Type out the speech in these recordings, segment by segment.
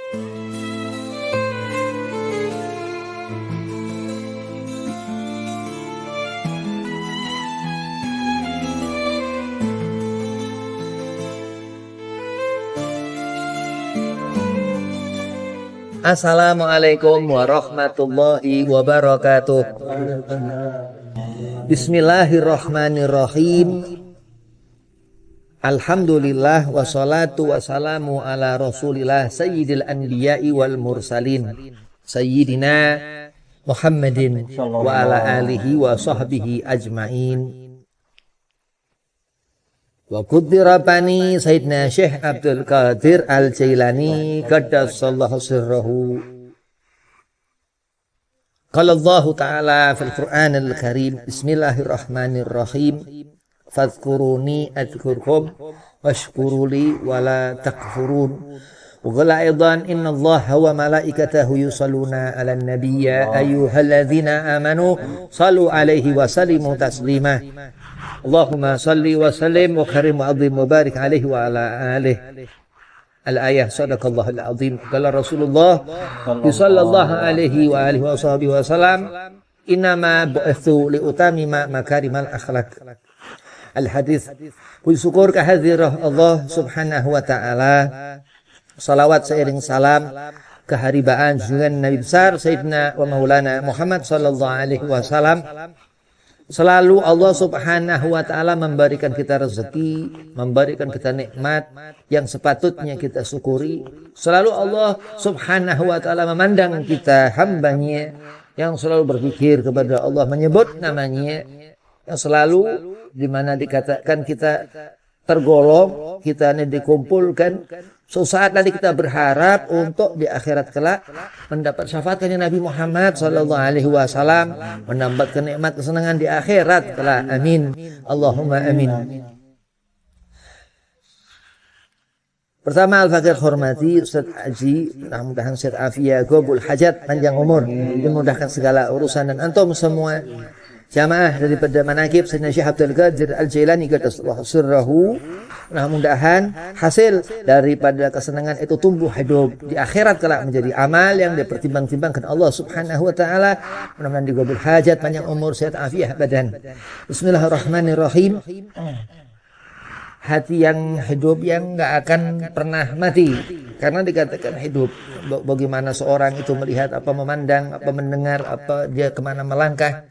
Assalamualaikum warahmatullahi wabarakatuh. Bismillahirrahmanirrahim. Alhamdulillah wassalatu wassalamu ala rasulillah sayyidil anbiya'i wal mursalin sayyidina Muhammadin wa ala alihi wa sahbihi ajma'in. Wa qudrabani Sayyidina Syekh Abdul Qadir Al-Jailani qaddasallahu sirrahu. Qala Allah Ta'ala fil Qur'anil Karim, Bismillahirrahmanirrahim, fadhkuruni adhkurkum washkuruli wala takfurun. Wa qala aidan innallaha wa malaikatahu yusalluna 'alan nabiy ya ayyuhalladzina amanu sallu 'alaihi wa sallimu taslima. Allahumma salli wa sallim wa karim wa azim wa barik alaihi wa ala alihi. Al-ayah sadaqallahul azim. Qala Rasulullah sallallahu alaihi wa alihi wa sahbihi wa salam, innama bu'ithu li utamima makarimal akhlaq. Al-hadis. Puji syukur kehadirat Allah subhanahu wa ta'ala. Salawat seiring salam keharibaan junjungan Nabi besar Sayyidina wa Maulana Muhammad sallallahu alaihi wasallam. Selalu Allah subhanahu wa ta'ala memberikan kita rezeki, memberikan kita nikmat yang sepatutnya kita syukuri. Selalu Allah subhanahu wa ta'ala memandang kita hambanya yang selalu berpikir kepada Allah, menyebut namanya, yang selalu dimana dikatakan kita tergolong, kita ini dikumpulkan. Suatu saat nanti kita berharap untuk di akhirat kelak mendapat syafaatnya Nabi Muhammad sallallahu alaihi wasallam, mendapatkan nikmat kesenangan di akhirat kelak. Amin. Allahumma amin. Pertama al-fakir hormati Ustaz Haji, mudah-mudahan sehat afiat, qabul hajat, panjang umur, dimudahkan segala urusan, dan antum semua jamaah daripada manaqib Sayyidina Syekh Abdul Qadir Al-Jailani qaddasallahu sirrahu. Mudah-mudahan hasil daripada kesenangan itu tumbuh hidup di akhirat kelak menjadi amal yang dipertimbang-timbangkan Allah subhanahu wa ta'ala. Mudah-mudahan digabul hajat, panjang umur, sehat afiat badan. Bismillahirrahmanirrahim. Hati yang hidup yang gak akan pernah mati, karena dikatakan hidup. Bagaimana seorang itu melihat, apa memandang, apa mendengar, apa dia kemana melangkah,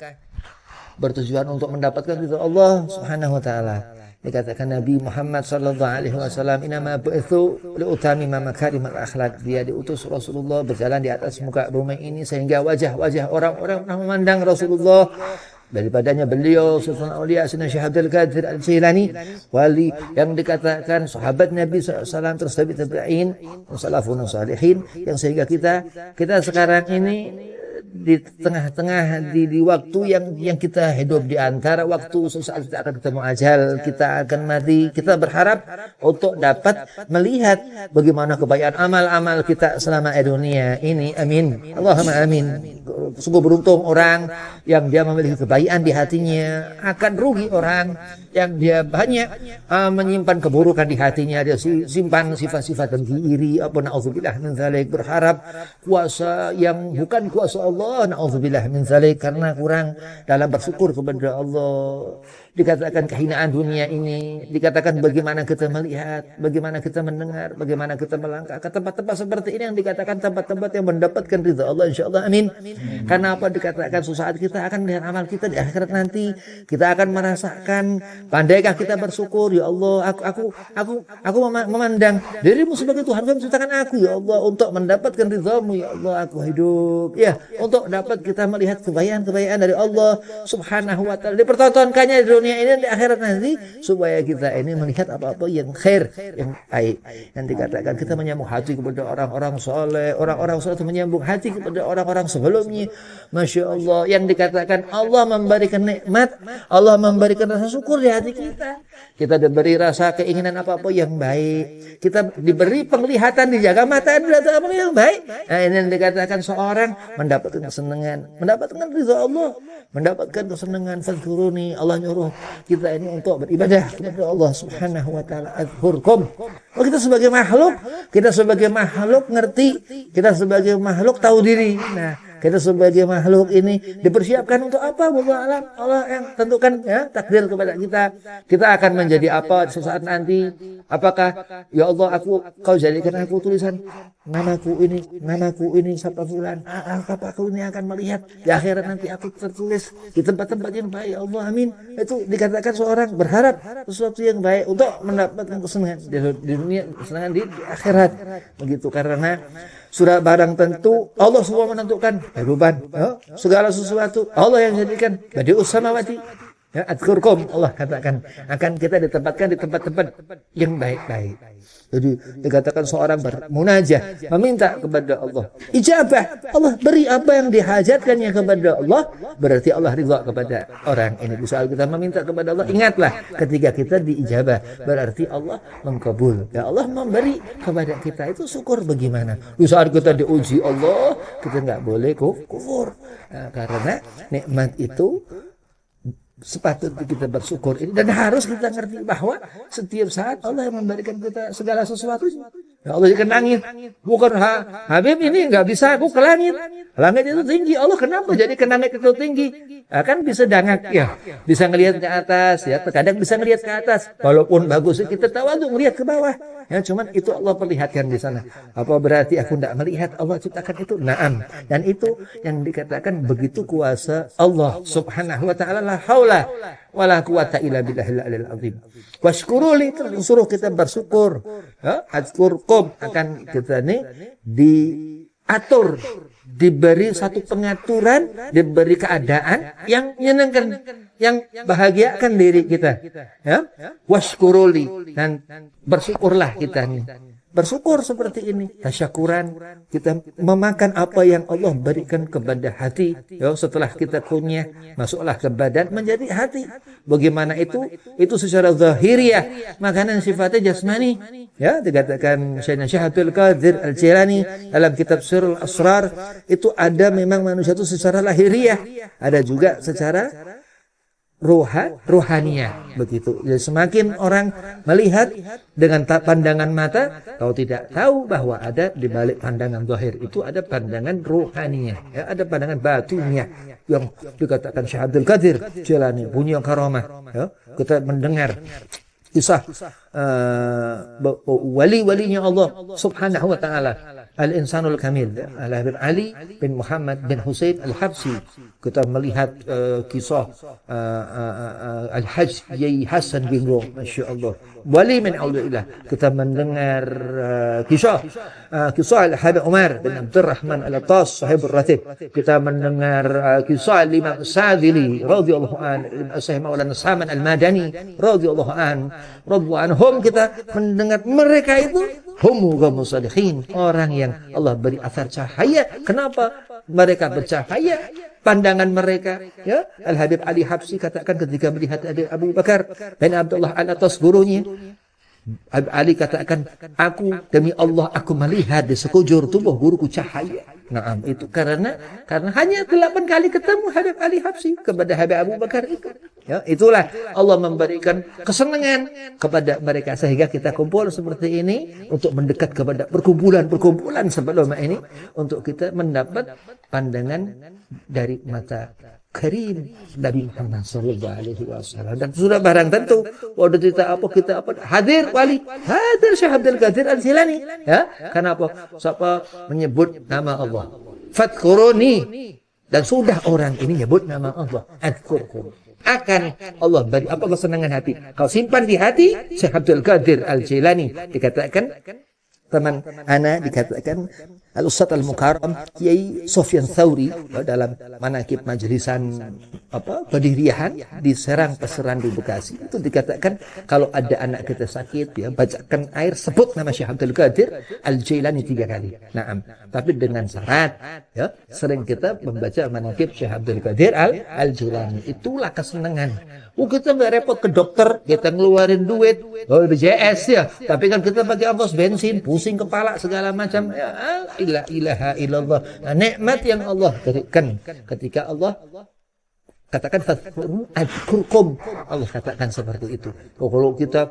bertujuan untuk mendapatkan ridha Allah subhanahu wa ta'ala. Dikatakan Nabi Muhammad sallallahu alaihi wasallam, inama bu'ithu liutamima makarimal akhlaq. Dia diutus Rasulullah berjalan di atas muka bumi ini sehingga wajah-wajah orang-orang pernah memandang Rasulullah. Daripadanya beliau Sultan Aulia Sayyidina Syekh Abdul Qadir Al-Jailani, wali yang dikatakan sahabat Nabi SAW, terus tabi'in, salafun salihin, yang sehingga kita sekarang ini di tengah-tengah di waktu yang kita hidup, di antara waktu sesaat kita akan ketemu ajal, kita akan mati. Kita berharap untuk dapat melihat bagaimana kebaikan amal-amal kita selama dunia ini. Amin. Allahumma amin. Sungguh beruntung orang yang dia memiliki kebaikan di hatinya. Akan rugi orang yang dia banyak menyimpan keburukan di hatinya. Dia simpan sifat-sifat dengki, iri, apa na'udzubillah min dzalik, berharap kuasa yang bukan kuasa Allah, na'udzubillah min dzalik, karena kurang dalam bersyukur kepada Allah. Dikatakan kehinaan dunia ini, dikatakan bagaimana kita melihat, bagaimana kita mendengar, bagaimana kita melangkah ke tempat-tempat seperti ini yang dikatakan tempat-tempat yang mendapatkan ridha Allah, insyaallah. Amin. Karena apa? Dikatakan suatu saat kita akan melihat amal kita di akhirat nanti, kita akan merasakan, pandaikah kita bersyukur, ya Allah, aku memandang dirimu sebagai Tuhan yang menciptakan aku, ya Allah, untuk mendapatkan ridhamu, ya Allah, aku hidup, ya, untuk dapat kita melihat kebaikan-kebaikan dari Allah subhanahu wa ta'ala, dipertontonkannya di dunia ini, di akhirat nanti, supaya kita ini melihat apa-apa yang khair, yang baik. Yang dikatakan kita menyambung hati kepada orang-orang soleh, orang-orang soleh itu menyambung hati kepada orang-orang sebelumnya. Masya Allah, yang dikatakan Allah memberikan nikmat, Allah memberikan rasa syukur di hati kita. Kita diberi rasa keinginan apa-apa yang baik, kita diberi penglihatan, dijaga mata, dilihat apa yang baik. Nah, ini yang dikatakan seorang mendapatkan kesenangan, mendapatkan ridha Allah, mendapatkan kesenangan. Fadhkuruni, Allah nyuruh kita ini untuk beribadah kepada Allah Subhanahu wa taala. Adzkurkum. Oh, kita sebagai makhluk ngerti, kita sebagai makhluk tahu diri. Nah, kita sebagai makhluk ini dipersiapkan untuk apa? Wallahu alam. Allah yang tentukan ya takdir kepada kita. Kita akan menjadi apa sesaat nanti? Apakah ya Allah kau jadikan aku tulisan namaku ini siapa fulan. Apakah aku ini akan melihat di akhirat nanti aku tertulis di tempat-tempat yang baik. Ya Allah amin. Itu dikatakan seorang berharap sesuatu yang baik untuk mendapatkan kesenangan di dunia, kesenangan di akhirat. Begitu karena sudah barang tentu Allah semua menentukan kehidupan segala sesuatu Allah yang jadikan badi'us samawati ya adzkurkum. Allah katakan akan kita ditempatkan di tempat-tempat yang baik-baik. Jadi dikatakan seorang bermunajah meminta kepada Allah ijabah, Allah beri apa yang dihajatkannya kepada Allah, berarti Allah ridha kepada orang ini. Di saat kita meminta kepada Allah, ingatlah ketika kita diijabah berarti Allah mengkabul ya, Allah memberi kepada kita. Itu syukur bagaimana. Di saat kita diuji Allah, kita nggak boleh kufur karena nikmat itu sepatutnya kita bersyukur ini, dan harus kita ngerti bahwa setiap saat Allah yang memberikan kita segala sesuatu. Ya Allah jadikan langit, bukan Habib ini nggak bisa aku ke langit. Langit itu tinggi, Allah kenapa jadi ke langit itu tinggi? Kan bisa dangak ya, bisa ngelihat ke atas ya, terkadang bisa ngelihat ke atas. Walaupun bagus kita tawadhu ngelihat ke bawah. Ya cuman itu Allah perlihatkan di sana. Apa berarti aku tidak melihat Allah ciptakan itu? Naam. Dan itu yang dikatakan begitu kuasa Allah Subhanahu wa taala, la haula wala quwata illa billahil aliyil azim. Washkuruli, suruh kita bersyukur. Adzkurkum, akan kita nih diatur, diberi satu pengaturan, diberi keadaan yang menyenangkan, yang bahagiakan diri kita. Ya, washkuruli, dan bersyukurlah kita nih. Bersyukur seperti ini, tasyakuran, kita memakan apa yang Allah berikan kepada hati. Ya, setelah kita kunyah, masuklah ke badan menjadi hati. Bagaimana itu? Itu secara zahiriyah, makanan sifatnya jasmani. Ya, dikatakan Syekh Abdul Qadir Al-Jilani dalam kitab Sirrul Asrar, itu ada memang manusia itu secara lahiriah, ada juga secara rohaniah begitu. Jadi semakin orang melihat dengan pandangan mata, kau tidak tahu bahwa ada di balik pandangan zahir itu ada pandangan rohaniah, ya, ada pandangan batinnya yang dikatakan Syekh Abdul Qadir Jilani punya karamah. Ya, kita mendengar kisah wali-walinya Allah Subhanahu wa taala, Al-Insanul Kamil, Al-Habib Ali bin Muhammad bin Husain Al-Habsi. Kita melihat kisah Al-Hajj Yai Hasan bin Rum, Masya Allah, wali min awliyaillah. Kita mendengar kisah Al-Habib Umar bin Abdurrahman Al-Attas sahibul ratib. Kita mendengar kisah Imam Sadili radhiyallahu an, Syekh Maulana Saman Al-Madani radhiyallahu anhum. Kita mendengar mereka itu hum salihin, orang yang Allah beri asar cahaya. Kenapa mereka bercahaya? Pandangan mereka, ya. Al-Habib Ali Habsi katakan ketika melihat Abu Bakar bin Abdullah Al-Attas gurunya, Habib Ali katakan, aku demi Allah aku melihat di sekujur tubuh guruku cahaya. Nah, itu karena hanya 8 kali ketemu Habib Ali Habsi kepada Habib Abu Bakar itu. Ya, itulah Allah memberikan kesenangan kepada mereka sehingga kita kumpul seperti ini untuk mendekat kepada perkumpulan sebelum ini untuk kita mendapat pandangan dari mata karim Nabi Muhammad sallallahu alaihi wasallam. Dan sudah barang tentu waktu kita hadir wali, hadir Syekh Abdul Qadir Al-Jilani. Ya, kenapa? Siapa menyebut nama Allah? Fadhkuruni, dan sudah orang ini nyebut nama Allah, adzkurkum. Akan Allah beri apa kesenangan hati. Kau simpan di hati. Syekh Abdul Qadir Al-Jilani dikatakan, teman ana dikatakan Al-Ustadz Al-Mukarram Kiai Sufyan Tsauri dalam manakib majlisan pendirian di Serang Peseran di Bekasi, itu dikatakan kalau ada anak kita sakit, ya, bacakan air, sebut nama Syekh Abdul Qadir Al-Jilani 3 kali. Naam, tapi dengan syarat, ya, sering kita membaca manakib Syekh Abdul Qadir Al-Jilani. Itulah kesenangan. Kita nggak repot ke dokter, kita ngeluarin duit, BPJS ya, tapi kan kita pakai ongkos bensin, pusing kepala segala macam. Ya, la ilaha illallah. Nah, nikmat yang Allah berikan ketika Allah Katakan fadhkuruni adzkurkum. Allah katakan seperti itu. Kalau kita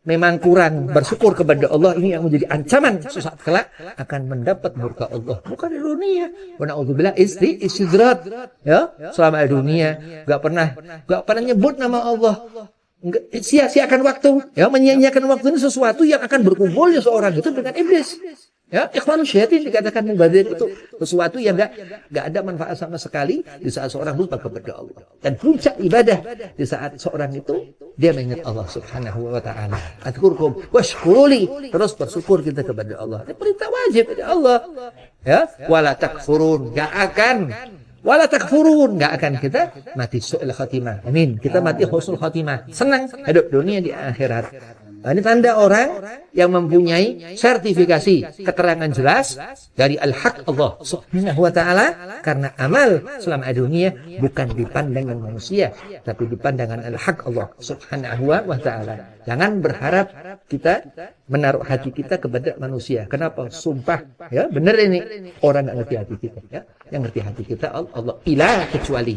memang kurang bersyukur kepada Allah, ini yang menjadi ancaman sesaat kelak akan mendapat murka Allah. Bukan di dunia. Wa na'udzubillah istidrat. Ya, selama di dunia enggak pernah nyebut nama Allah. Sia-siakan waktu, ya, menyia-nyiakan waktu ini sesuatu yang akan berkumpulnya seorang itu dengan iblis. Ya, ikhwanus syaitan dikatakan mubadir itu sesuatu yang enggak ada manfaat sama sekali di saat seorang lupa kepada Allah. Dan puncak ibadah di saat seorang itu dia mengingat Allah Subhanahu wa taala. Adzkurkum washkuruli, terus bersyukur kita kepada Allah. Ini perintah wajib kepada Allah. Ya, wala takfurun, wala takfurun, enggak akan kita mati su'il khatimah. Amin. Kita mati husnul khatimah. Senang hidup dunia di akhirat. Nah, ini tanda orang yang mempunyai sertifikasi keterangan jelas dari al-haq Allah Subhanahu wa taala, karena amal selama dunia bukan dipandangan manusia tapi dipandangan al-haq Allah Subhanahu wa taala. Jangan berharap kita menaruh hati kita kepada manusia. Kenapa? Sumpah, ya, benar ini orang enggak ngerti hati kita, ya. Yang ngerti hati kita Allah ilah, kecuali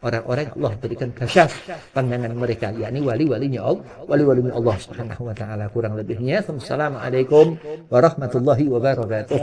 orang-orang Allah berikan kasyaf pandangan mereka, yakni wali-walinya Allah Subhanahu wa taala. Kurang lebihnya, assalamualaikum warahmatullahi wabarakatuh.